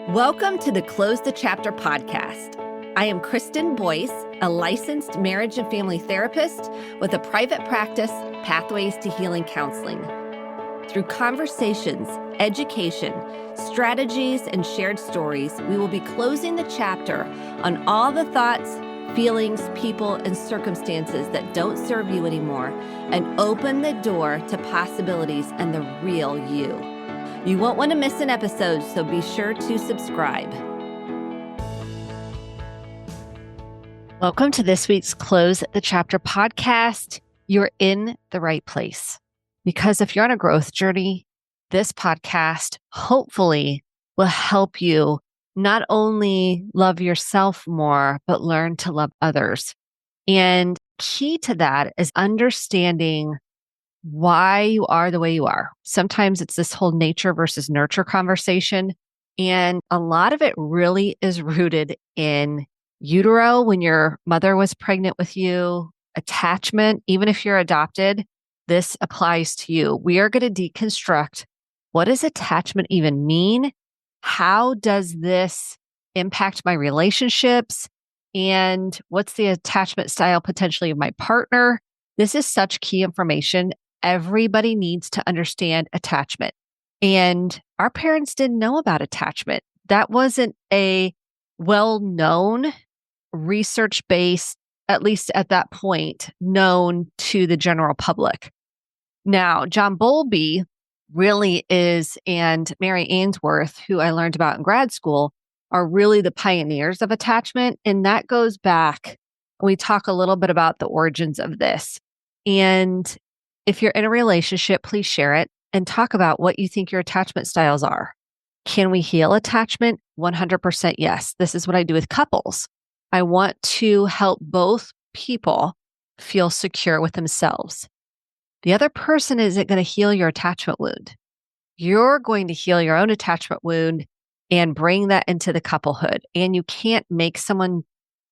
Welcome to the Close the Chapter podcast. I am Kristen Boyce, a licensed marriage and family therapist with a private practice, Pathways to Healing Counseling. Through conversations, education, strategies, and shared stories, we will be closing the chapter on all the thoughts, feelings, people, and circumstances that don't serve you anymore and open the door to possibilities and the real you. You won't want to miss an episode, so be sure to subscribe. Welcome to this week's Close the Chapter podcast. You're in the right place. Because if you're on a growth journey, this podcast hopefully will help you not only love yourself more, but learn to love others. And key to that is understanding why you are the way you are. Sometimes it's this whole nature versus nurture conversation. And a lot of it really is rooted in utero, when your mother was pregnant with you, attachment, even if you're adopted, this applies to you. We are going to deconstruct, what does attachment even mean? How does this impact my relationships? And what's the attachment style potentially of my partner? This is such key information. Everybody needs to understand attachment. And our parents didn't know about attachment. That wasn't a well-known, research-based, at least at that point, known to the general public. Now, John Bowlby really is, and Mary Ainsworth, who I learned about in grad school, are really the pioneers of attachment. And that goes back, we talk a little bit about the origins of this. And if you're in a relationship, please share it and talk about what you think your attachment styles are. Can we heal attachment? 100% yes. This is what I do with couples. I want to help both people feel secure with themselves. The other person isn't going to heal your attachment wound. You're going to heal your own attachment wound and bring that into the couplehood. And you can't make someone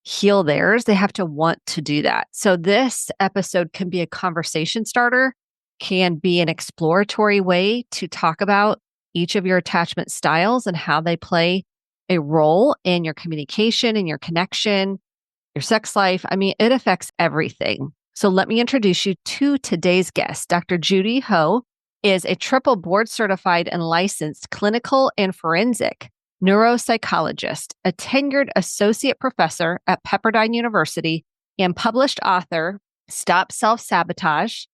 heal theirs. They have to want to do that. So this episode can be a conversation starter, can be an exploratory way to talk about each of your attachment styles and how they play a role in your communication and your connection, your sex life. I mean, it affects everything. So let me introduce you to today's guest. Dr. Judy Ho is a triple board certified and licensed clinical and forensic neuropsychologist, a tenured associate professor at Pepperdine University, and published author, Stop Self-Sabotage.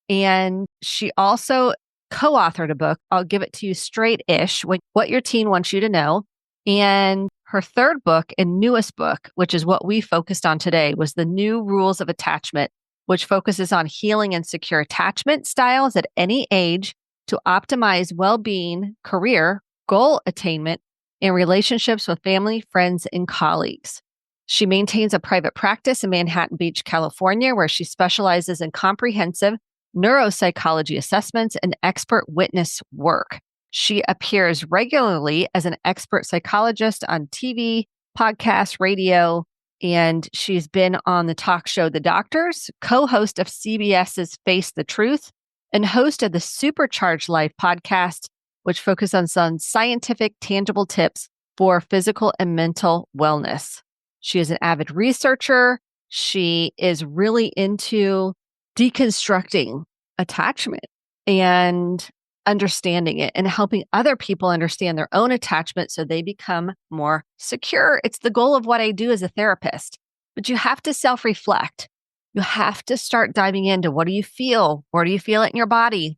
And she also co-authored a book, I'll Give It to You Straight-ish, What Your Teen Wants You to Know. And her third book and newest book, which is what we focused on today, was The New Rules of Attachment, which focuses on healing and secure attachment styles at any age to optimize well-being, career, goal attainment, and relationships with family, friends, and colleagues. She maintains a private practice in Manhattan Beach, California, where she specializes in comprehensive neuropsychology assessments and expert witness work. She appears regularly as an expert psychologist on TV, podcasts, radio, and she's been on the talk show The Doctors, co-host of CBS's Face the Truth, and host of the Supercharged Life podcast, which focuses on scientific, tangible tips for physical and mental wellness. She is an avid researcher. She is really into deconstructing attachment and understanding it and helping other people understand their own attachment so they become more secure. It's the goal of what I do as a therapist. But you have to self-reflect. You have to start diving into, what do you feel? Where do you feel it in your body?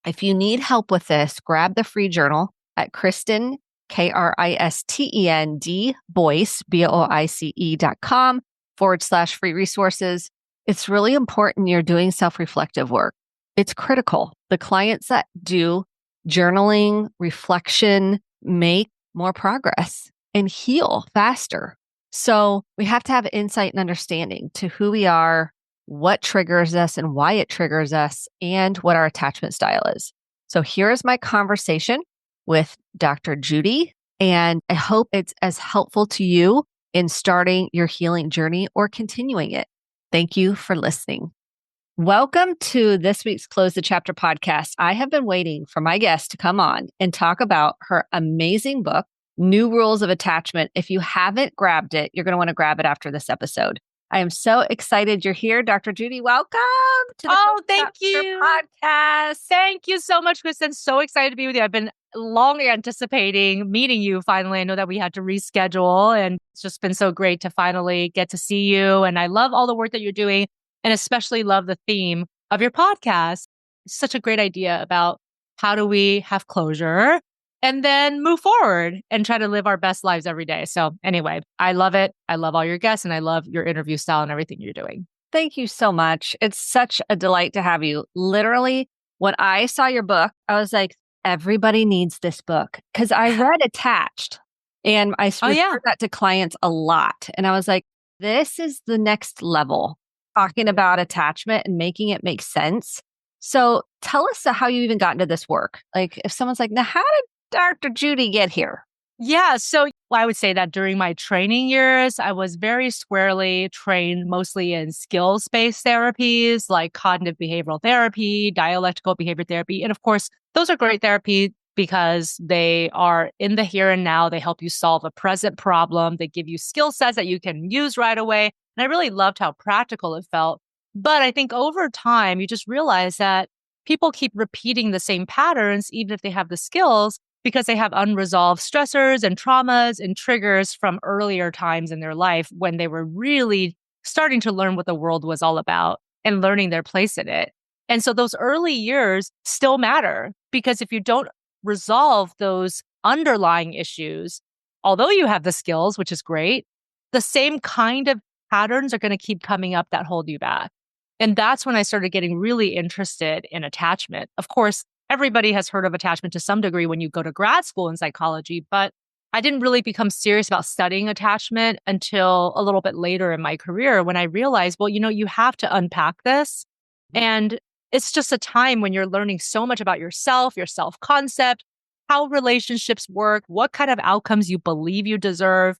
If you need help with this, grab the free journal at Kristen, Kristend, Boyce, BOICE.com/free resources. It's really important you're doing self-reflective work. It's critical. The clients that do journaling, reflection, make more progress and heal faster. So we have to have insight and understanding to who we are, what triggers us and why it triggers us, and what our attachment style is. So here is my conversation with Dr. Judy, and I hope it's as helpful to you in starting your healing journey or continuing it. Thank you for listening. Welcome to this week's Close the Chapter podcast. I have been waiting for my guest to come on and talk about her amazing book, New Rules of Attachment. If you haven't grabbed it, you're going to want to grab it after this episode. I am so excited you're here, Dr. Judy. Welcome to the Thank you. podcast. Thank you so much, Kristen. So excited to be with you. I've been long anticipating meeting you finally. I know that we had to reschedule, and it's just been so great to finally get to see you. And I love all the work that you're doing, and especially love the theme of your podcast. It's such a great idea about how do we have closure and then move forward and try to live our best lives every day. So anyway, I love it. I love all your guests, and I love your interview style and everything you're doing. Thank you so much. It's such a delight to have you. Literally, when I saw your book, I was like, everybody needs this book, because I read Attached, and I refer that to clients a lot. And I was like, this is the next level, talking about attachment and making it make sense. So tell us how you even got into this work. Like if someone's like, now how did Dr. Judy get here? Yeah. So I would say that during my training years, I was very squarely trained mostly in skills-based therapies like cognitive behavioral therapy, dialectical behavior therapy. And of course, those are great therapy because they are in the here and now. They help you solve a present problem. They give you skill sets that you can use right away. And I really loved how practical it felt. But I think over time, you just realize that people keep repeating the same patterns, even if they have the skills, because they have unresolved stressors and traumas and triggers from earlier times in their life when they were really starting to learn what the world was all about and learning their place in it. And so those early years still matter, because if you don't resolve those underlying issues, although you have the skills, which is great, the same kind of patterns are going to keep coming up that hold you back. And that's when I started getting really interested in attachment. Of course, everybody has heard of attachment to some degree when you go to grad school in psychology, but I didn't really become serious about studying attachment until a little bit later in my career when I realized, well, you have to unpack this. And it's just a time when you're learning so much about yourself, your self-concept, how relationships work, what kind of outcomes you believe you deserve.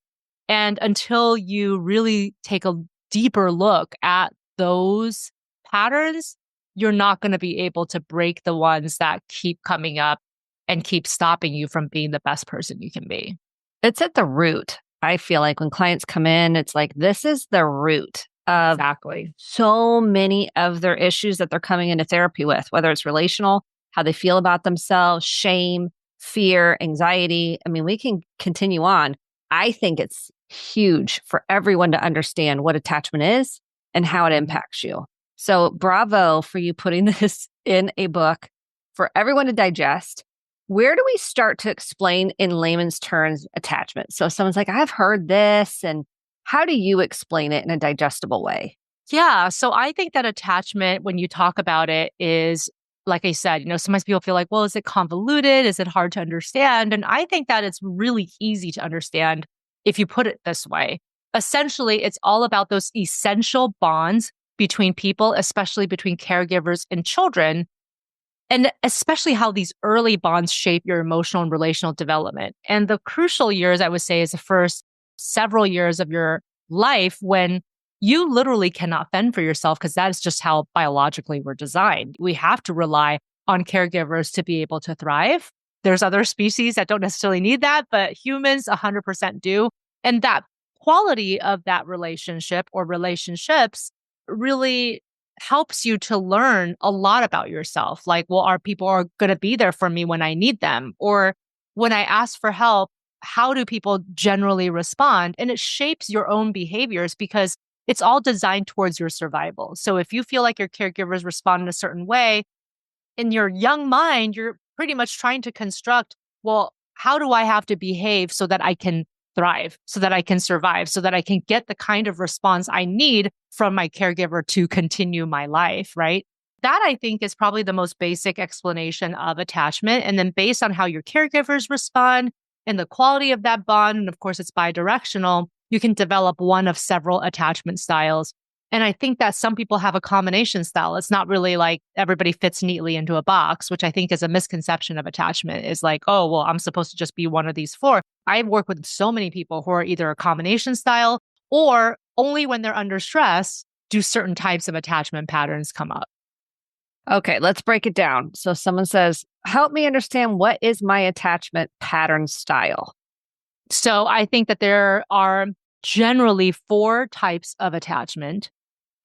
And until you really take a deeper look at those patterns, you're not going to be able to break the ones that keep coming up and keep stopping you from being the best person you can be. It's at the root. I feel like when clients come in, it's like, this is the root of Exactly. so many of their issues that they're coming into therapy with, whether it's relational, how they feel about themselves, shame, fear, anxiety. I mean, we can continue on. I think it's huge for everyone to understand what attachment is and how it impacts you. So bravo for you putting this in a book for everyone to digest. Where do we start to explain in layman's terms attachment? So if someone's like, I've heard this, and how do you explain it in a digestible way? Yeah. So I think that attachment, when you talk about it, is, like I said, sometimes people feel like, well, is it convoluted? Is it hard to understand? And I think that it's really easy to understand if you put it this way. Essentially, it's all about those essential bonds between people, especially between caregivers and children, and especially how these early bonds shape your emotional and relational development. And the crucial years, I would say, is the first several years of your life when you literally cannot fend for yourself, because that is just how biologically we're designed. We have to rely on caregivers to be able to thrive. There's other species that don't necessarily need that, but humans 100% do. And that quality of that relationship or relationships really helps you to learn a lot about yourself. Like, well, are people are going to be there for me when I need them? Or when I ask for help, how do people generally respond? And it shapes your own behaviors because it's all designed towards your survival. So if you feel like your caregivers respond in a certain way, in your young mind, you're pretty much trying to construct, well, how do I have to behave so that I can thrive, so that I can survive, so that I can get the kind of response I need from my caregiver to continue my life, right? That I think is probably the most basic explanation of attachment. And then based on how your caregivers respond and the quality of that bond, and of course it's bidirectional, you can develop one of several attachment styles. And I think that some people have a combination style. It's not really like everybody fits neatly into a box, which I think is a misconception of attachment, is like, oh, well, I'm supposed to just be one of these four. I've worked with so many people who are either a combination style or only when they're under stress do certain types of attachment patterns come up. Okay, let's break it down. So someone says, help me understand, what is my attachment pattern style? So I think that there are generally 4 types of attachment.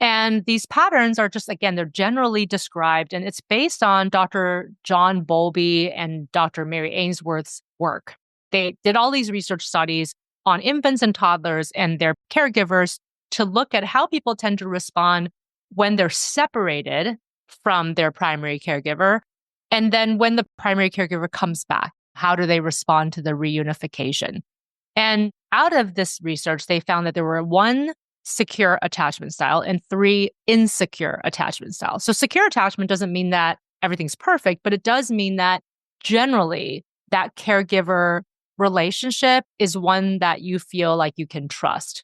And these patterns are just, again, they're generally described, and it's based on Dr. John Bowlby and Dr. Mary Ainsworth's work. They did all these research studies on infants and toddlers and their caregivers to look at how people tend to respond when they're separated from their primary caregiver. And then when the primary caregiver comes back, how do they respond to the reunification? And out of this research, they found that there were 1 secure attachment style and 3 insecure attachment styles. So secure attachment doesn't mean that everything's perfect, but it does mean that generally that caregiver relationship is one that you feel like you can trust.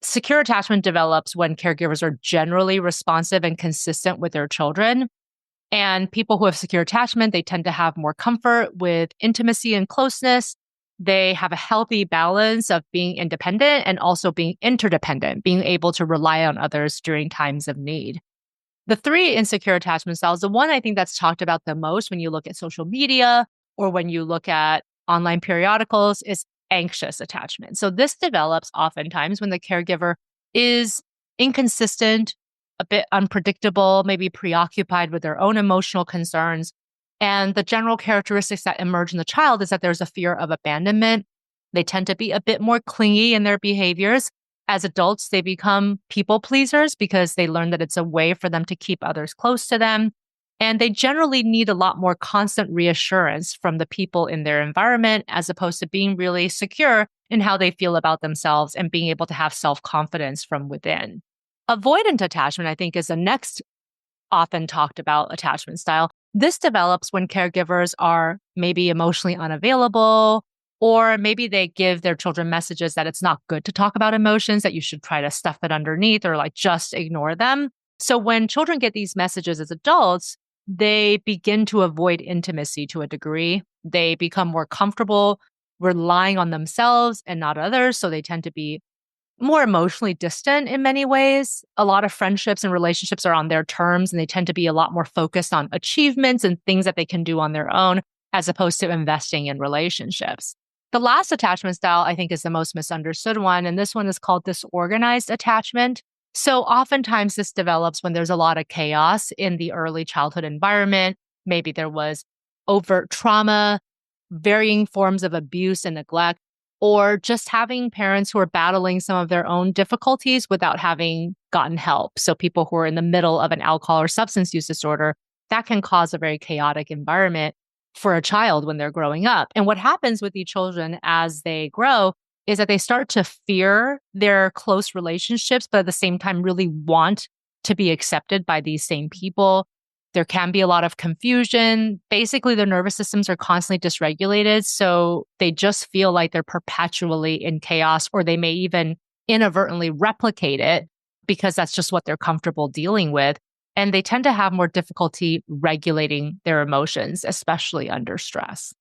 Secure attachment develops when caregivers are generally responsive and consistent with their children. And people who have secure attachment, they tend to have more comfort with intimacy and closeness. They have a healthy balance of being independent and also being interdependent, being able to rely on others during times of need. The 3 insecure attachment styles, the one I think that's talked about the most when you look at social media or when you look at online periodicals, is anxious attachment. So this develops oftentimes when the caregiver is inconsistent, a bit unpredictable, maybe preoccupied with their own emotional concerns. And the general characteristics that emerge in the child is that there's a fear of abandonment. They tend to be a bit more clingy in their behaviors. As adults, they become people pleasers because they learn that it's a way for them to keep others close to them. And they generally need a lot more constant reassurance from the people in their environment, as opposed to being really secure in how they feel about themselves and being able to have self-confidence from within. Avoidant attachment, I think, is the next often talked about attachment style. This develops when caregivers are maybe emotionally unavailable, or maybe they give their children messages that it's not good to talk about emotions, that you should try to stuff it underneath or like just ignore them. So when children get these messages as adults, they begin to avoid intimacy to a degree. They become more comfortable relying on themselves and not others. So they tend to be more emotionally distant in many ways. A lot of friendships and relationships are on their terms, and they tend to be a lot more focused on achievements and things that they can do on their own, as opposed to investing in relationships. The last attachment style, I think, is the most misunderstood one, and this one is called disorganized attachment. So oftentimes this develops when there's a lot of chaos in the early childhood environment. Maybe there was overt trauma, varying forms of abuse and neglect, or just having parents who are battling some of their own difficulties without having gotten help. So people who are in the middle of an alcohol or substance use disorder, that can cause a very chaotic environment for a child when they're growing up. And what happens with these children as they grow is that they start to fear their close relationships, but at the same time really want to be accepted by these same people. There can be a lot of confusion. Basically, their nervous systems are constantly dysregulated. So they just feel like they're perpetually in chaos, or they may even inadvertently replicate it because that's just what they're comfortable dealing with. And they tend to have more difficulty regulating their emotions, especially under stress.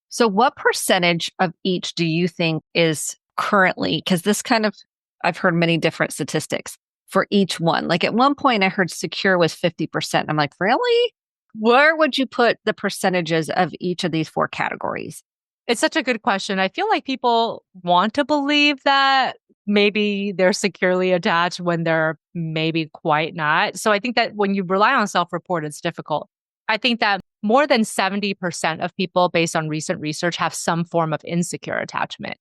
So, what percentage of each do you think is currently, because this kind of, I've heard many different statistics for each one. Like at one point, I heard secure was 50%. I'm like, really? Where would you put the percentages of each of these 4 categories? It's such a good question. I feel like people want to believe that maybe they're securely attached when they're maybe quite not. So I think that when you rely on self-report, it's difficult. I think that more than 70% of people, based on recent research, have some form of insecure attachment.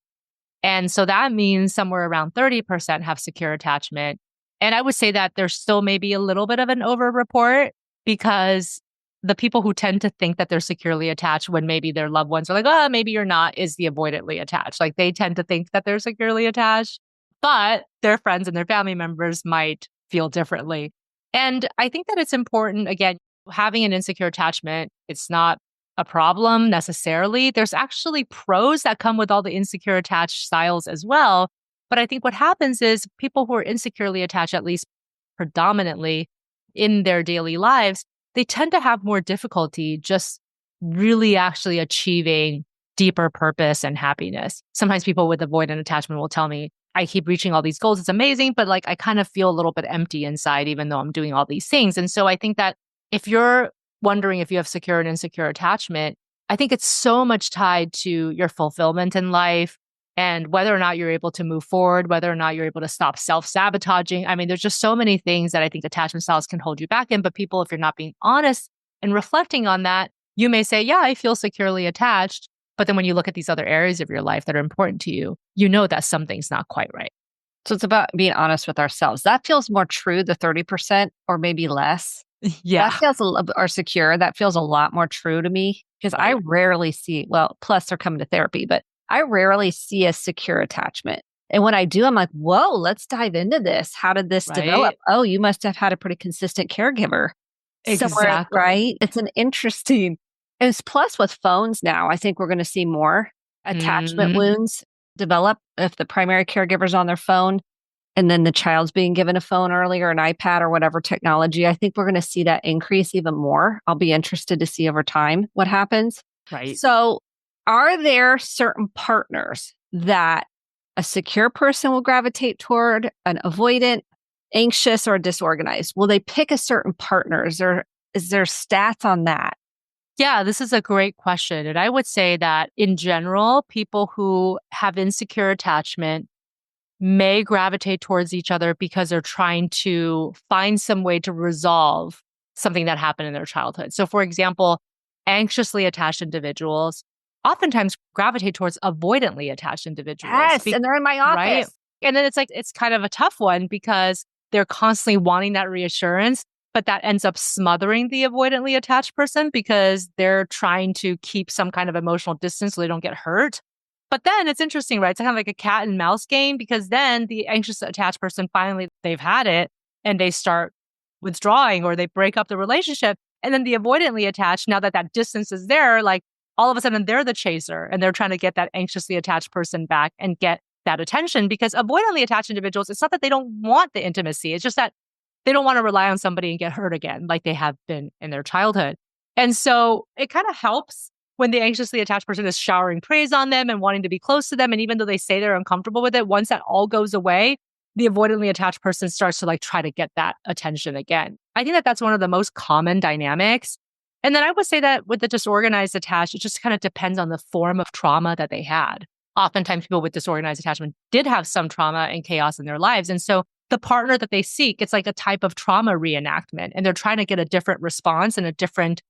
And so that means somewhere around 30% have secure attachment. And I would say that there's still maybe a little bit of an over-report, because the people who tend to think that they're securely attached when maybe their loved ones are like, oh, maybe you're not, is the avoidantly attached. Like they tend to think that they're securely attached, but their friends and their family members might feel differently. And I think that it's important, again, having an insecure attachment, it's not a problem necessarily. There's actually pros that come with all the insecure attached styles as well. But I think what happens is people who are insecurely attached, at least predominantly in their daily lives, they tend to have more difficulty just really actually achieving deeper purpose and happiness. Sometimes people with avoidant attachment will tell me, I keep reaching all these goals. It's amazing, but like I kind of feel a little bit empty inside, even though I'm doing all these things. And so I think that if you're wondering if you have secure and insecure attachment, I think it's so much tied to your fulfillment in life, and whether or not you're able to move forward, whether or not you're able to stop self-sabotaging. I mean, there's just so many things that I think attachment styles can hold you back in. But people, if you're not being honest and reflecting on that, you may say, yeah, I feel securely attached. But then when you look at these other areas of your life that are important to you, you know that something's not quite right. So it's about being honest with ourselves. That feels more true, the 30% or maybe less. Yeah. That feels or secure. That feels a lot more true to me because I Right. rarely see, well, plus they're coming to therapy, but I rarely see a secure attachment. And when I do, I'm like, whoa, let's dive into this. How did this develop? Right. Oh, you must have had a pretty consistent caregiver somewhere, Exactly. right? It's an interesting, and it's plus with phones now, I think we're going to see more attachment Mhm. wounds develop if the primary caregiver's on their phone and then the child's being given a phone early or an iPad or whatever technology. I think we're going to see that increase even more. I'll be interested to see over time what happens. Right. So, are there certain partners that a secure person will gravitate toward, an avoidant, anxious, or disorganized? Will they pick a certain partner? Is there stats on that? Yeah, this is a great question. And I would say that in general, people who have insecure attachment may gravitate towards each other because they're trying to find some way to resolve something that happened in their childhood. So, for example, anxiously attached individuals oftentimes gravitate towards avoidantly attached individuals, Yes, and they're in my right? office. And then it's like, it's kind of a tough one because they're constantly wanting that reassurance, but that ends up smothering the avoidantly attached person because they're trying to keep some kind of emotional distance so they don't get hurt. But then it's interesting, right? It's kind of like a cat and mouse game because then the anxious attached person finally they've had it and they start withdrawing or they break up the relationship. And then the avoidantly attached, now that that distance is there, like all of a sudden they're the chaser and they're trying to get that anxiously attached person back and get that attention because avoidantly attached individuals, it's not that they don't want the intimacy. It's just that they don't want to rely on somebody and get hurt again like they have been in their childhood. And so it kind of helps when the anxiously attached person is showering praise on them and wanting to be close to them. And even though they say they're uncomfortable with it, once that all goes away, the avoidantly attached person starts to like try to get that attention again. I think that that's one of the most common dynamics. And then I would say that with the disorganized attached, it just kind of depends on the form of trauma that they had. Oftentimes, people with disorganized attachment did have some trauma and chaos in their lives. And so the partner that they seek, it's like a type of trauma reenactment. And they're trying to get a different response and a different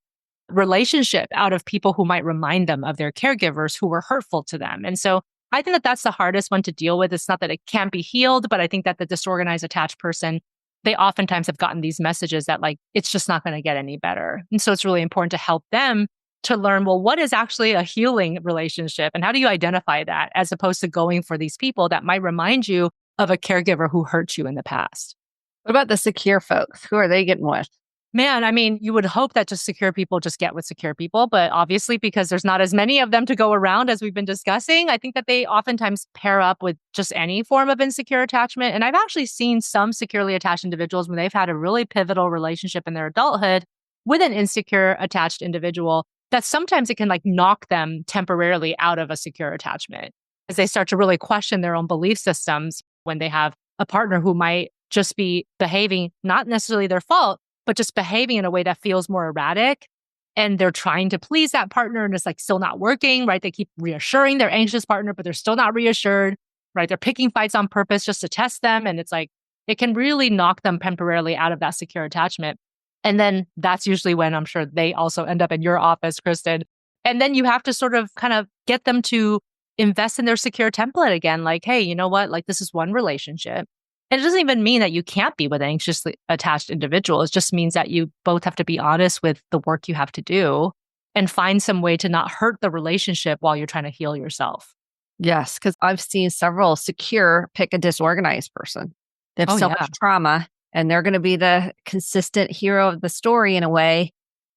relationship out of people who might remind them of their caregivers who were hurtful to them. And so I think that that's the hardest one to deal with. It's not that it can't be healed, but I think that the disorganized attached person, they oftentimes have gotten these messages that like, it's just not going to get any better. And so it's really important to help them to learn, well, what is actually a healing relationship and how do you identify that as opposed to going for these people that might remind you of a caregiver who hurt you in the past. What about the secure folks? Who are they getting with? Man, I mean, you would hope that just secure people just get with secure people, but obviously, because there's not as many of them to go around as we've been discussing, I think that they oftentimes pair up with just any form of insecure attachment. And I've actually seen some securely attached individuals when they've had a really pivotal relationship in their adulthood with an insecure attached individual that sometimes it can like knock them temporarily out of a secure attachment as they start to really question their own belief systems when they have a partner who might just be behaving, not necessarily their fault, but just behaving in a way that feels more erratic. And they're trying to please that partner and it's like still not working, right? They keep reassuring their anxious partner, but they're still not reassured, right? They're picking fights on purpose just to test them. And it's like, it can really knock them temporarily out of that secure attachment. And then that's usually when I'm sure they also end up in your office, Kristen. And then you have to sort of kind of get them to invest in their secure template again. Like, hey, you know what? Like, this is one relationship. And it doesn't even mean that you can't be with an anxiously attached individual. It just means that you both have to be honest with the work you have to do and find some way to not hurt the relationship while you're trying to heal yourself. Yes, because I've seen several secure pick a disorganized person. They have Oh, so yeah. much trauma and they're going to be the consistent hero of the story in a way.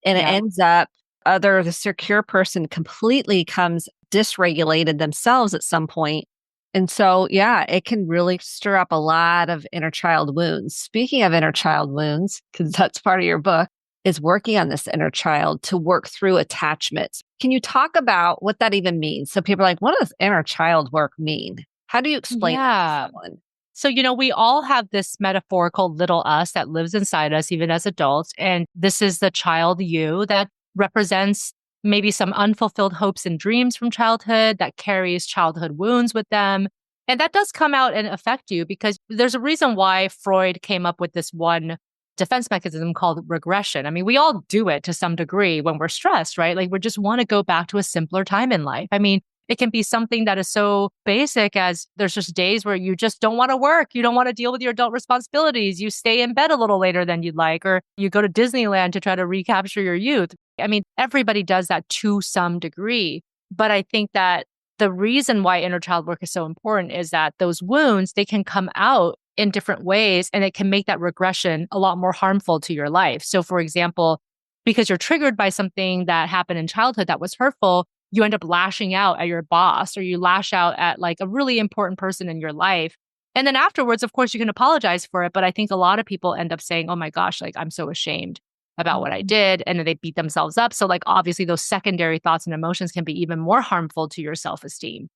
And it Yeah. ends up the secure person completely comes dysregulated themselves at some point. And so, yeah, it can really stir up a lot of inner child wounds. Speaking of inner child wounds, because that's part of your book, is working on this inner child to work through attachments. Can you talk about what that even means? So people are like, what does inner child work mean? How do you explain that to Yeah. someone? So, we all have this metaphorical little us that lives inside us, even as adults. And this is the child you that represents maybe some unfulfilled hopes and dreams from childhood that carries childhood wounds with them. And that does come out and affect you because there's a reason why Freud came up with this one defense mechanism called regression. I mean, we all do it to some degree when we're stressed, right? Like we just want to go back to a simpler time in life. I mean, it can be something that is so basic as there's just days where you just don't want to work. You don't want to deal with your adult responsibilities. You stay in bed a little later than you'd like, or you go to Disneyland to try to recapture your youth. I mean, everybody does that to some degree. But I think that the reason why inner child work is so important is that those wounds, they can come out in different ways and it can make that regression a lot more harmful to your life. So for example, because you're triggered by something that happened in childhood that was hurtful, you end up lashing out at your boss or you lash out at like a really important person in your life. And then afterwards, of course, you can apologize for it. But I think a lot of people end up saying, oh my gosh, like I'm so ashamed about what I did. And then they beat themselves up. So like obviously those secondary thoughts and emotions can be even more harmful to your self-esteem.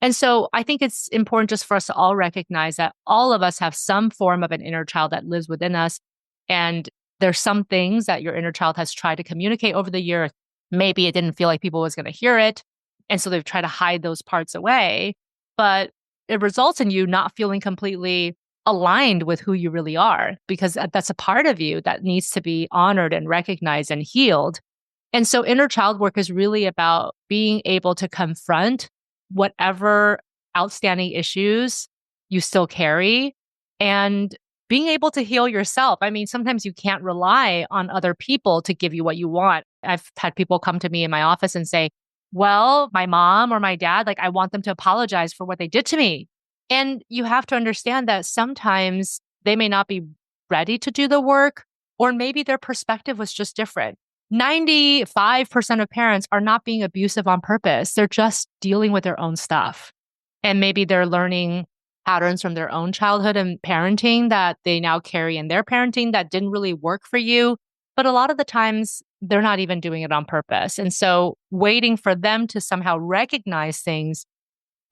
And so I think it's important just for us to all recognize that all of us have some form of an inner child that lives within us. And there's some things that your inner child has tried to communicate over the years. Maybe it didn't feel like people was going to hear it. And so they've tried to hide those parts away. But it results in you not feeling completely aligned with who you really are, because that's a part of you that needs to be honored and recognized and healed. And so inner child work is really about being able to confront whatever outstanding issues you still carry and being able to heal yourself. I mean, sometimes you can't rely on other people to give you what you want. I've had people come to me in my office and say, well, my mom or my dad, like I want them to apologize for what they did to me. And you have to understand that sometimes they may not be ready to do the work, or maybe their perspective was just different. 95% of parents are not being abusive on purpose. They're just dealing with their own stuff. And maybe they're learning patterns from their own childhood and parenting that they now carry in their parenting that didn't really work for you. But a lot of the times, they're not even doing it on purpose. And so waiting for them to somehow recognize things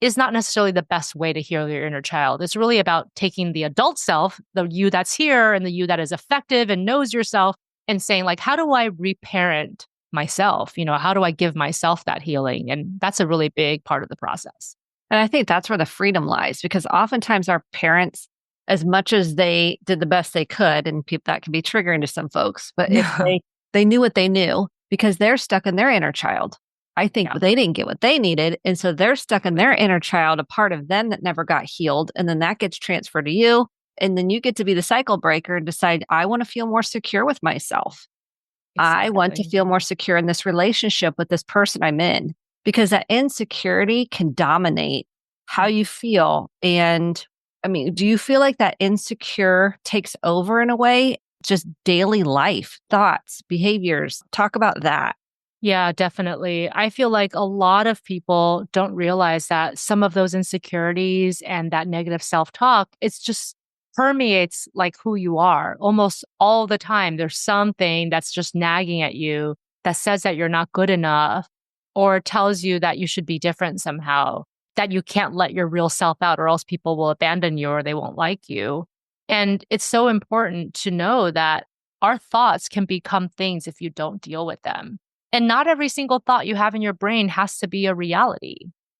is not necessarily the best way to heal your inner child. It's really about taking the adult self, the you that's here and the you that is effective and knows yourself, and saying like, how do I reparent myself? You know, how do I give myself that healing? And that's a really big part of the process. And I think that's where the freedom lies, because oftentimes our parents, as much as they did the best they could, and people that can be triggering to some folks, but if they knew what they knew, because they're stuck in their inner child. I think they didn't get what they needed. And so they're stuck in their inner child, a part of them that never got healed. And then that gets transferred to you. And then you get to be the cycle breaker and decide, I want to feel more secure with myself. Exactly. I want to feel more secure in this relationship with this person I'm in, because that insecurity can dominate how you feel. And I mean, do you feel like that insecure takes over in a way? Just daily life, thoughts, behaviors. Talk about that. Yeah, definitely. I feel like a lot of people don't realize that some of those insecurities and that negative self-talk, it's just permeates like who you are almost all the time. There's something that's just nagging at you that says that you're not good enough or tells you that you should be different somehow, that you can't let your real self out or else people will abandon you or they won't like you. And it's so important to know that our thoughts can become things if you don't deal with them. And not every single thought you have in your brain has to be a reality.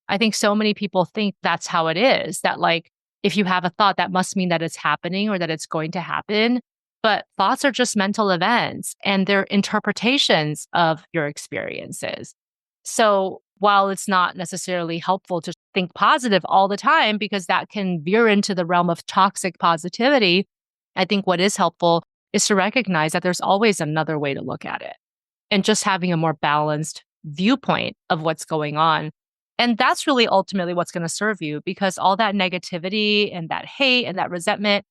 I think so many people think that's how it is, that like, if you have a thought, that must mean that it's happening or that it's going to happen. But thoughts are just mental events and they're interpretations of your experiences. So while it's not necessarily helpful to think positive all the time, because that can veer into the realm of toxic positivity, I think what is helpful is to recognize that there's always another way to look at it. And just having a more balanced viewpoint of what's going on. And that's really ultimately what's going to serve you, because all that negativity and that hate and that resentment,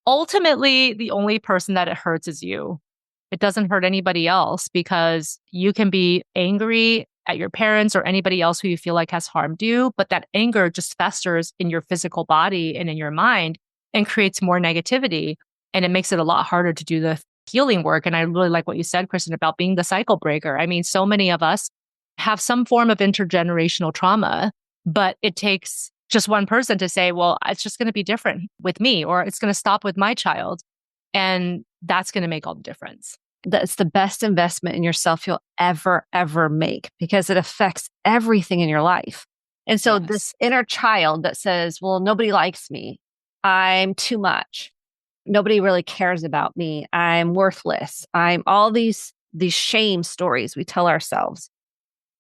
ultimately, the only person that it hurts is you. It doesn't hurt anybody else, because you can be angry at your parents or anybody else who you feel like has harmed you, but that anger just festers in your physical body and in your mind and creates more negativity. And it makes it a lot harder to do the healing work. And I really like what you said, Kristen, about being the cycle breaker. I mean, so many of us have some form of intergenerational trauma, but it takes just one person to say, well, it's just going to be different with me, or it's going to stop with my child. And that's going to make all the difference. That's the best investment in yourself you'll ever make because it affects everything in your life. And so this Yes. inner child that says, well, nobody likes me. I'm too much. Nobody really cares about me. I'm worthless. I'm all these shame stories we tell ourselves.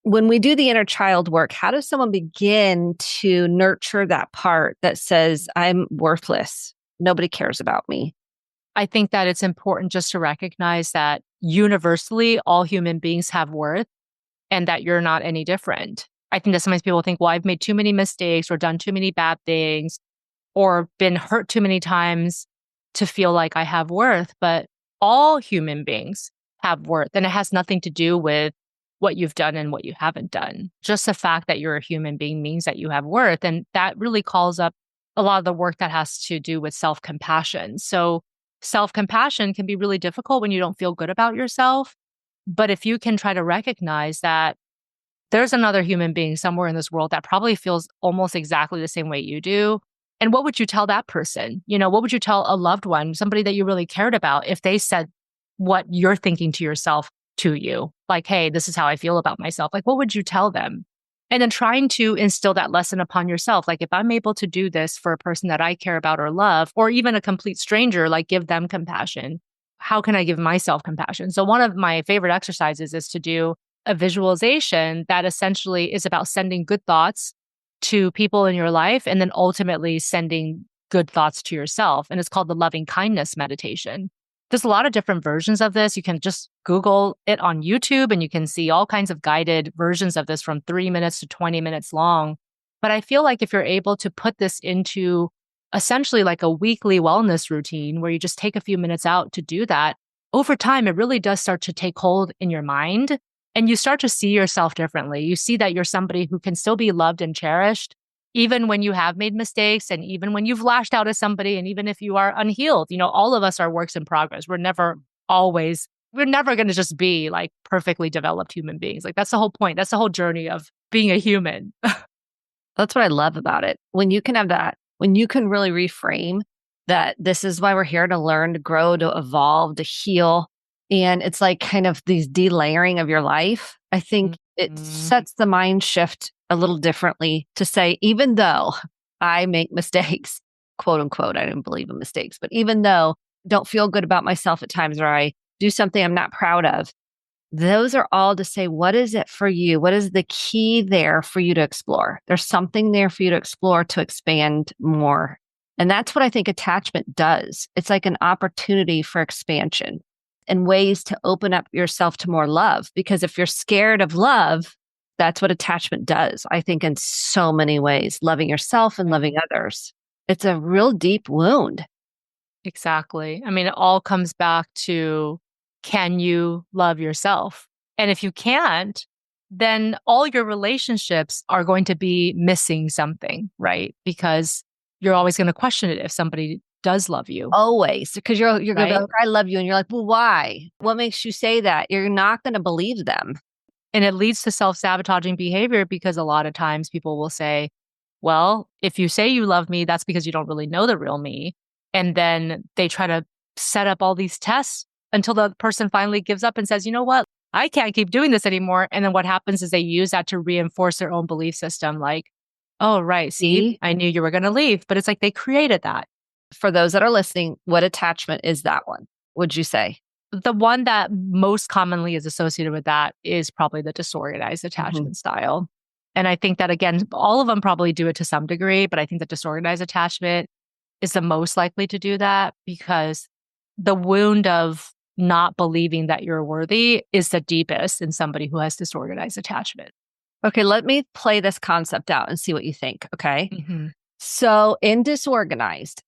When we do the inner child work, how does someone begin to nurture that part that says, I'm worthless? Nobody cares about me. I think that it's important just to recognize that universally, all human beings have worth and that you're not any different. I think that sometimes people think, well, I've made too many mistakes or done too many bad things or been hurt too many times to feel like I have worth. But all human beings have worth, and it has nothing to do with what you've done and what you haven't done. Just the fact that you're a human being means that you have worth. And that really calls up a lot of the work that has to do with self compassion. So, self compassion can be really difficult when you don't feel good about yourself. But if you can try to recognize that there's another human being somewhere in this world that probably feels almost exactly the same way you do. And what would you tell that person? What would you tell a loved one, somebody that you really cared about, if they said what you're thinking to yourself to you? Like, hey, this is how I feel about myself. Like, what would you tell them? And then trying to instill that lesson upon yourself. Like, if I'm able to do this for a person that I care about or love, or even a complete stranger, like give them compassion, how can I give myself compassion? So, one of my favorite exercises is to do a visualization that essentially is about sending good thoughts to people in your life and then ultimately sending good thoughts to yourself. And it's called the loving kindness meditation. There's a lot of different versions of this. You can just Google it on YouTube and you can see all kinds of guided versions of this from 3 minutes to 20 minutes long. But I feel like if you're able to put this into essentially like a weekly wellness routine where you just take a few minutes out to do that, over time, it really does start to take hold in your mind. And you start to see yourself differently. You see that you're somebody who can still be loved and cherished, even when you have made mistakes and even when you've lashed out at somebody and even if you are unhealed. All of us are works in progress. We're never going to just be like perfectly developed human beings. Like that's the whole point. That's the whole journey of being a human. That's what I love about it. When you can have that, when you can really reframe that this is why we're here to learn, to grow, to evolve, to heal. And it's like kind of these delayering of your life. I think it Mhm. sets the mind shift a little differently to say, even though I make mistakes, quote unquote, I didn't believe in mistakes, but even though I don't feel good about myself at times or I do something I'm not proud of, those are all to say, what is it for you? What is the key there for you to explore? There's something there for you to explore to expand more. And that's what I think attachment does. It's like an opportunity for expansion and ways to open up yourself to more love. Because if you're scared of love, that's what attachment does. I think in so many ways, loving yourself and loving others. It's a real deep wound. Exactly. I mean, it all comes back to, can you love yourself? And if you can't, then all your relationships are going to be missing something, right? Because you're always going to question it if somebody does love you, Always, because you're gonna be right? like, "I love you," and you're like, "Well, why? What makes you say that?" You're not gonna believe them. And it leads to self-sabotaging behavior because a lot of times people will say, well, if you say you love me, that's because you don't really know the real me. And then they try to set up all these tests until the person finally gives up and says, you know what? I can't keep doing this anymore. And then what happens is they use that to reinforce their own belief system. Like, oh, right. See, See, I knew you were going to leave. But it's like they created that. for those that are listening, what attachment is that one, would you say? The one that most commonly is associated with that is probably the disorganized Mhm. attachment style. And I think that, again, all of them probably do it to some degree, but I think that disorganized attachment is the most likely to do that because the wound of not believing that you're worthy is the deepest in somebody who has disorganized attachment. Okay, let me play this concept out and see what you think, okay? Hmm. So, in disorganized,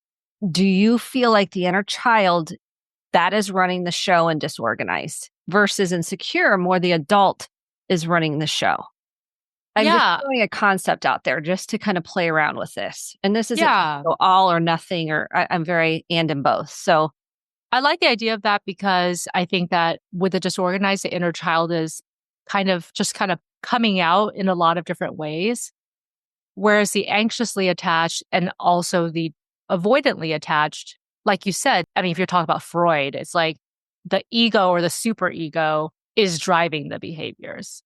do you feel like the inner child that is running the show in disorganized versus insecure, more the adult is running the show? I'm just Yeah. throwing a concept out there just to kind of play around with this. And this isn't to Yeah. go all or nothing, or I'm very and in both. So, I like the idea of that because I think that with the disorganized, the inner child is kind of coming out in a lot of different ways. Whereas the anxiously attached and also the avoidantly attached, like you said, I mean, if you're talking about Freud, it's like the ego or the superego is driving the behaviors.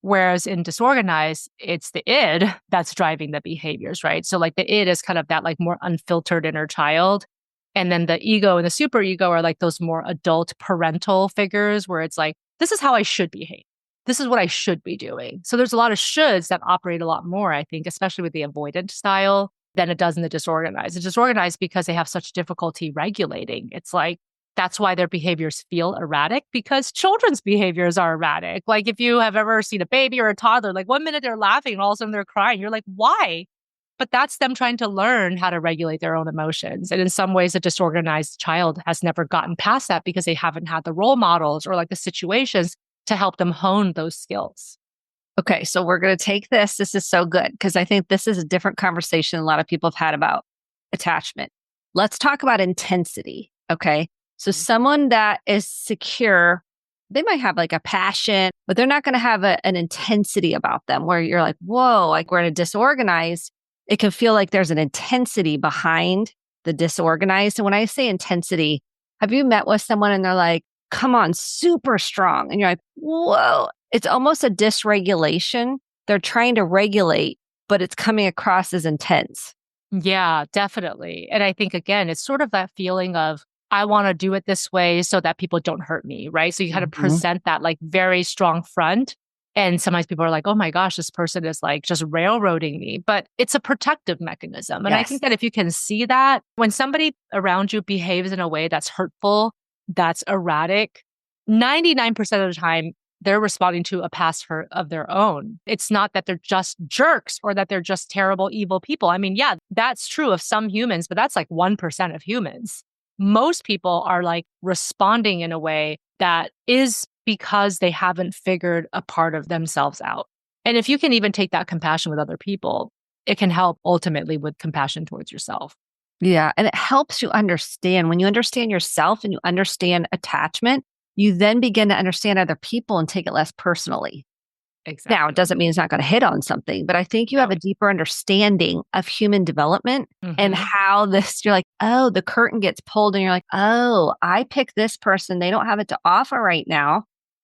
Whereas in disorganized, it's the id that's driving the behaviors, right? So like the id is kind of that like more unfiltered inner child. And then the ego and the superego are like those more adult parental figures where it's like, this is how I should behave. This is what I should be doing. So there's a lot of shoulds that operate a lot more, I think, especially with the avoidant style than it does in the disorganized. The disorganized, because they have such difficulty regulating, it's like, that's why their behaviors feel erratic because children's behaviors are erratic. Like if you have ever seen a baby or a toddler, like one minute they're laughing and all of a sudden they're crying. You're like, why? But that's them trying to learn how to regulate their own emotions. And in some ways, a disorganized child has never gotten past that because they haven't had the role models or like the situations to help them hone those skills. Okay, so we're going to take this. This is so good because I think this is a different conversation a lot of people have had about attachment. Let's talk about intensity. Okay. So someone that is secure, they might have like a passion, but they're not going to have an intensity about them where you're like, whoa, like we're in a disorganized, it can feel like there's an intensity behind the disorganized. And when I say intensity, have you met with someone and they're like, come on, super strong. And you're like, whoa, it's almost a dysregulation. They're trying to regulate, but it's coming across as intense. Yeah, definitely. And I think, again, it's sort of that feeling of, I want to do it this way so that people don't hurt me, right? So you kind of present that like very strong front. And sometimes people are like, oh my gosh, this person is like just railroading me. But it's a protective mechanism. And I think that if you can see that when somebody around you behaves in a way that's hurtful, that's erratic, 99% of the time, they're responding to a past hurt of their own. It's not that they're just jerks or that they're just terrible, evil people. I mean, yeah, that's true of some humans, but that's like 1% of humans. Most people are like responding in a way that is because they haven't figured a part of themselves out. And if you can even take that compassion with other people, it can help ultimately with compassion towards yourself. Yeah. And it helps you understand when you understand yourself and you understand attachment, you then begin to understand other people and take it less personally. Exactly. Now, it doesn't mean it's not going to hit on something, but I think you have a deeper understanding of human development and how this, you're like, oh, the curtain gets pulled and you're like, oh, I picked this person. They don't have it to offer right now.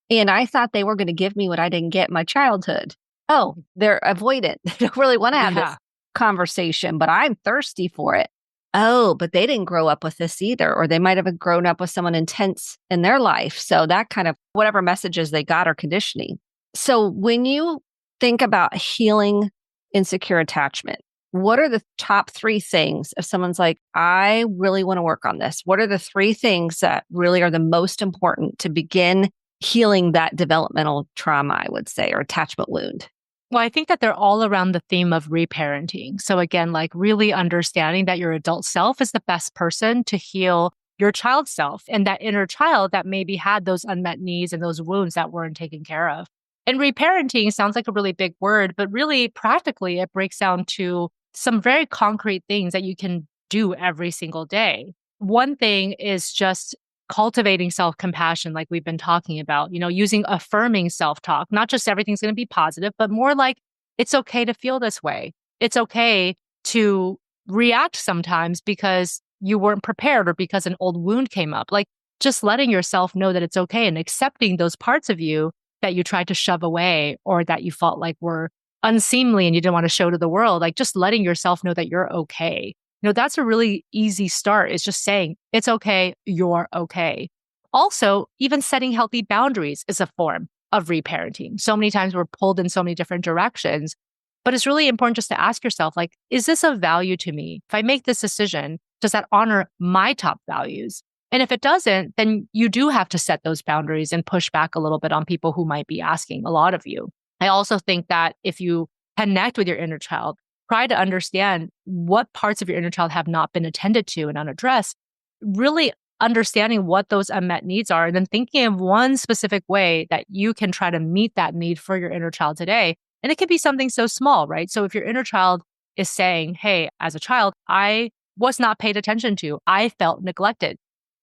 And I thought they were going to give me what I didn't get in my childhood. Oh, they're avoidant. They don't really want to have this conversation, but I'm thirsty for it. Oh, but they didn't grow up with this either, or they might have grown up with someone intense in their life. So that kind of whatever messages they got are conditioning. So when you think about healing insecure attachment, what are the top 3 things if someone's like, I really want to work on this? What are the 3 things that really are the most important to begin healing that developmental trauma, I would say, or attachment wound? Well, I think that they're all around the theme of reparenting. So again, like really understanding that your adult self is the best person to heal your child self and that inner child that maybe had those unmet needs and those wounds that weren't taken care of. And reparenting sounds like a really big word, but really practically it breaks down to some very concrete things that you can do every single day. One thing is just cultivating self-compassion, like we've been talking about, using affirming self-talk, not just everything's going to be positive, but more like it's okay to feel this way. It's okay to react sometimes because you weren't prepared or because an old wound came up. Like just letting yourself know that it's okay and accepting those parts of you that you tried to shove away or that you felt like were unseemly and you didn't want to show to the world, like just letting yourself know that you're okay. That's a really easy start is just saying, it's okay, you're okay. Also, even setting healthy boundaries is a form of reparenting. So many times we're pulled in so many different directions, but it's really important just to ask yourself, like, is this of value to me? If I make this decision, does that honor my top values? And if it doesn't, then you do have to set those boundaries and push back a little bit on people who might be asking a lot of you. I also think that if you connect with your inner child, try to understand what parts of your inner child have not been attended to and unaddressed, really understanding what those unmet needs are, and then thinking of one specific way that you can try to meet that need for your inner child today. And it can be something so small, right? So if your inner child is saying, hey, as a child, I was not paid attention to, I felt neglected.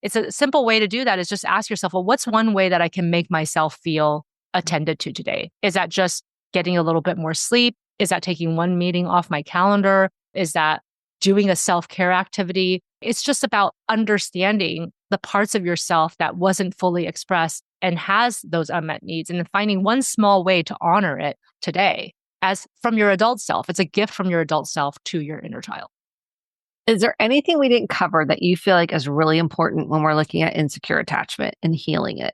It's a simple way to do that is just ask yourself, well, what's one way that I can make myself feel attended to today? Is that just getting a little bit more sleep? Is that taking one meeting off my calendar? Is that doing a self-care activity? It's just about understanding the parts of yourself that wasn't fully expressed and has those unmet needs, and then finding one small way to honor it today as from your adult self. It's a gift from your adult self to your inner child. Is there anything we didn't cover that you feel like is really important when we're looking at insecure attachment and healing it,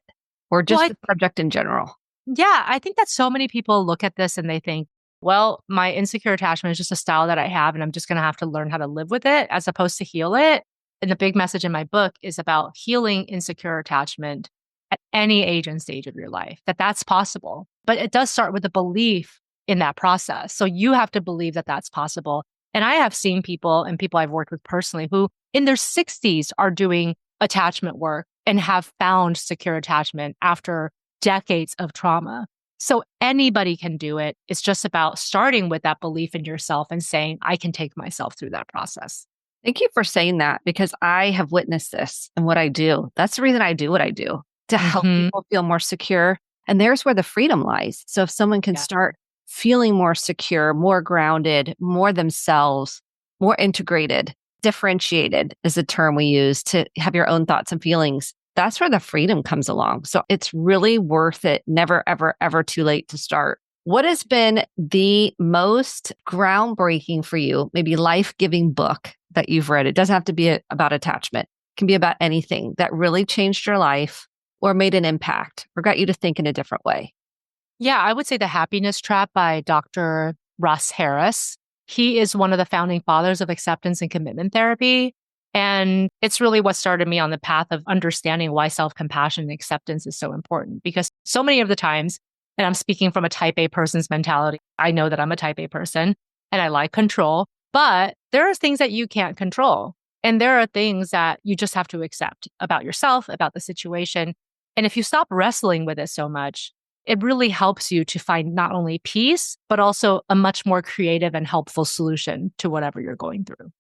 or Well, just the subject in general? yeah, I think that so many people look at this and they think, well, my insecure attachment is just a style that I have, and I'm just going to have to learn how to live with it as opposed to heal it. And the big message in my book is about healing insecure attachment at any age and stage of your life, that that's possible. But it does start with a belief in that process. So you have to believe that that's possible. And I have seen people and people I've worked with personally who in their 60s are doing attachment work and have found secure attachment after decades of trauma. So anybody can do it. It's just about starting with that belief in yourself and saying, I can take myself through that process. Thank you for saying that, because I have witnessed this in what I do. That's the reason I do what I do, to help Mhm. people feel more secure. And there's where the freedom lies. So if someone can Yeah. start feeling more secure, more grounded, more themselves, more integrated, differentiated is the term we use, to have your own thoughts and feelings. That's where the freedom comes along. So it's really worth it. Never, ever, ever too late to start. What has been the most groundbreaking for you, maybe life-giving book that you've read? It doesn't have to be about attachment. It can be about anything that really changed your life or made an impact or got you to think in a different way. Yeah, I would say The Happiness Trap by Dr. Russ Harris. He is one of the founding fathers of acceptance and commitment therapy. And it's really what started me on the path of understanding why self-compassion and acceptance is so important. Because so many of the times, and I'm speaking from a type A person's mentality, I know that I'm a type A person and I like control, but there are things that you can't control. And there are things that you just have to accept about yourself, about the situation. And if you stop wrestling with it so much, it really helps you to find not only peace, but also a much more creative and helpful solution to whatever you're going through.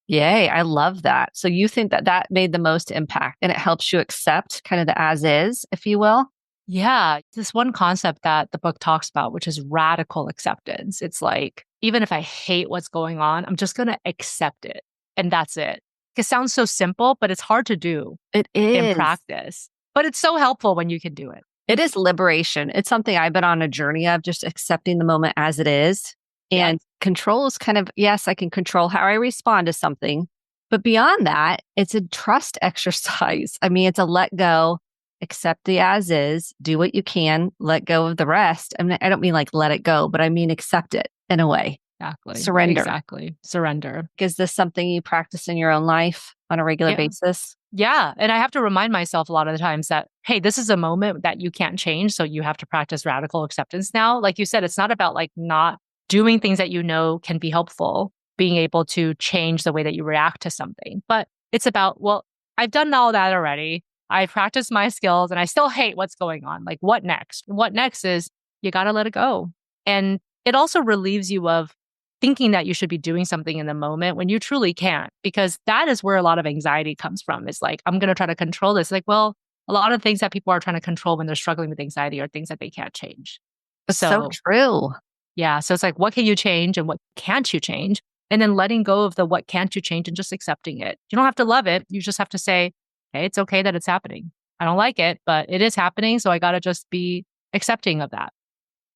Yay, I love that. So you think that that made the most impact, and it helps you accept kind of the as is, if you will? Yeah, this one concept that the book talks about, which is radical acceptance. It's like, even if I hate what's going on, I'm just going to accept it. And that's it. It sounds so simple, but it's hard to do It in is. practice. But it's so helpful when you can do it. It is liberation. It's something I've been on a journey of, just accepting the moment as it is. Yeah. And control is kind of, yes, I can control how I respond to something. But beyond that, it's a trust exercise. I mean, it's a let go, accept the as is, do what you can, let go of the rest. I mean, I don't mean like let it go, but I mean accept it in a way. Exactly. Surrender. Exactly. Surrender. Is this something you practice in your own life on a regular Yeah. basis? Yeah. And I have to remind myself a lot of the times that, hey, this is a moment that you can't change. So you have to practice radical acceptance now. Like you said, it's not about like not doing things that you know can be helpful, being able to change the way that you react to something. But it's about, well, I've done all that already. I practiced my skills and I still hate what's going on. Like, what next? What next is you got to let it go. And it also relieves you of thinking that you should be doing something in the moment when you truly can't, because that is where a lot of anxiety comes from. It's like, I'm going to try to control this. Like, well, a lot of things that people are trying to control when they're struggling with anxiety are things that they can't change. It's so So, true. yeah. So it's like, what can you change and what can't you change? And then letting go of the what can't you change and just accepting it. You don't have to love it. You just have to say, hey, it's okay that it's happening. I don't like it, but it is happening. So I got to just be accepting of that.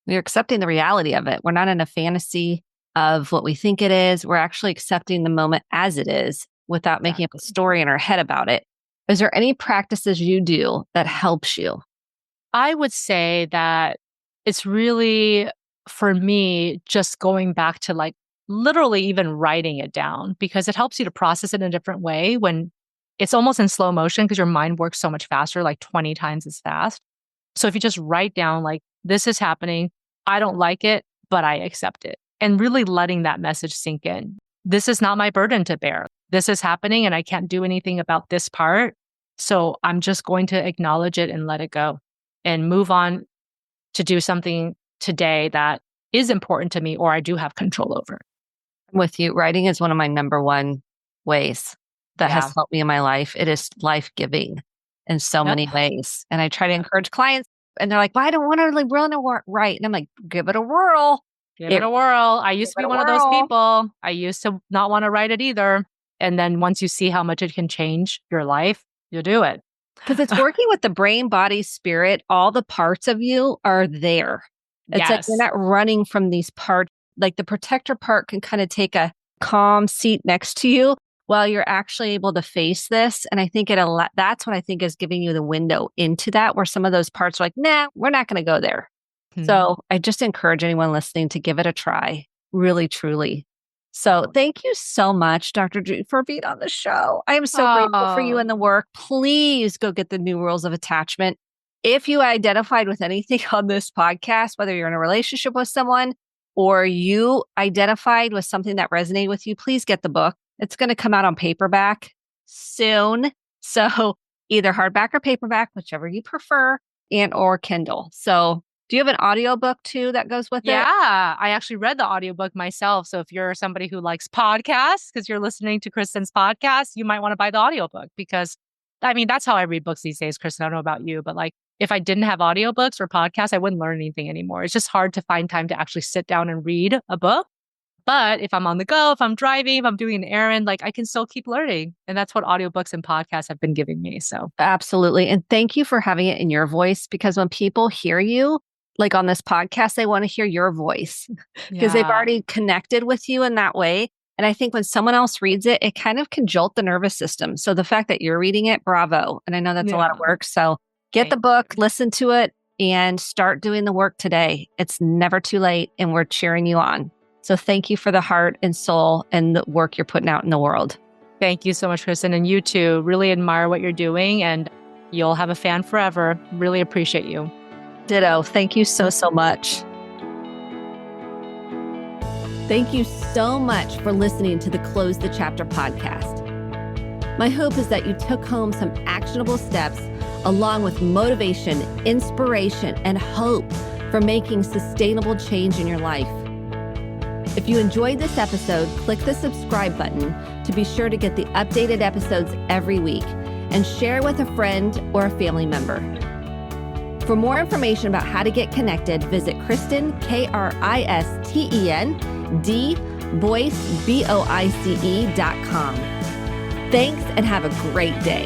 We're accepting the reality of it. We're not in a fantasy of what we think it is. We're actually accepting the moment as it is without making up a Exactly. story in our head about it. Is there any practices you do that helps you? I would say that it's really, for me, just going back to like literally even writing it down, because it helps you to process it in a different way when it's almost in slow motion because your mind works so much faster, like 20 times as fast. So if you just write down, like, this is happening, I don't like it, but I accept it, and really letting that message sink in. This is not my burden to bear. This is happening and I can't do anything about this part. So I'm just going to acknowledge it and let it go and move on to do something today that is important to me or I do have control over. I'm with you. Writing is one of my number one ways that Yeah. has helped me in my life. It is life giving in so Yep. many ways. And I try to Yep. encourage clients, and they're like, well, I don't want to really write. And I'm like, give it a whirl. Give it a whirl. I used to Give be it a one of those whirl. people. I used to not want to write it either. And then once you see how much it can change your life, you do it. Because it's working with the brain, body, spirit, all the parts of you are there. It's like you're Yes. not running from these parts. Like the protector part can kind of take a calm seat next to you while you're actually able to face this. And I think that's what I think is giving you the window into that, where some of those parts are like, nah, we're not going to go there. So I just encourage anyone listening to give it a try, really, truly. So thank you so much, Dr. Judy, for being on the show. I am so grateful for you and the work. Please go get the new rules of attachment. If you identified with anything on this podcast, whether you're in a relationship with someone or you identified with something that resonated with you, please get the book. It's going to come out on paperback soon. So either hardback or paperback, whichever you prefer, and or Kindle. So do you have an audiobook too that goes with it? Yeah, I actually read the audiobook myself. So if you're somebody who likes podcasts, because you're listening to Kristen's podcast, you might want to buy the audiobook because I mean, that's how I read books these days, Kristen. I don't know about you, but like if I didn't have audiobooks or podcasts, I wouldn't learn anything anymore. It's just hard to find time to actually sit down and read a book. But if I'm on the go, if I'm driving, if I'm doing an errand, like I can still keep learning. And that's what audiobooks and podcasts have been giving me. So absolutely. And thank you for having it in your voice, because when people hear you, like on this podcast, they want to hear your voice because they've already connected with you in that way. And I think when someone else reads it, it kind of can jolt the nervous system. So the fact that you're reading it, bravo. And I know that's a lot of work. So get the book, listen to it, and start doing the work today. It's never too late, and we're cheering you on. So thank you for the heart and soul and the work you're putting out in the world. Thank you so much, Kristen. And you too. Really admire what you're doing, and you'll have a fan forever. Really appreciate you. Ditto. Thank you so, so much. Thank you so much for listening to the Close the Chapter podcast. My hope is that you took home some actionable steps along with motivation, inspiration, and hope for making sustainable change in your life. If you enjoyed this episode, click the subscribe button to be sure to get the updated episodes every week, and share with a friend or a family member. For more information about how to get connected, visit Kristen, Kristen, Boyce, BOICE.com. Thanks, and have a great day.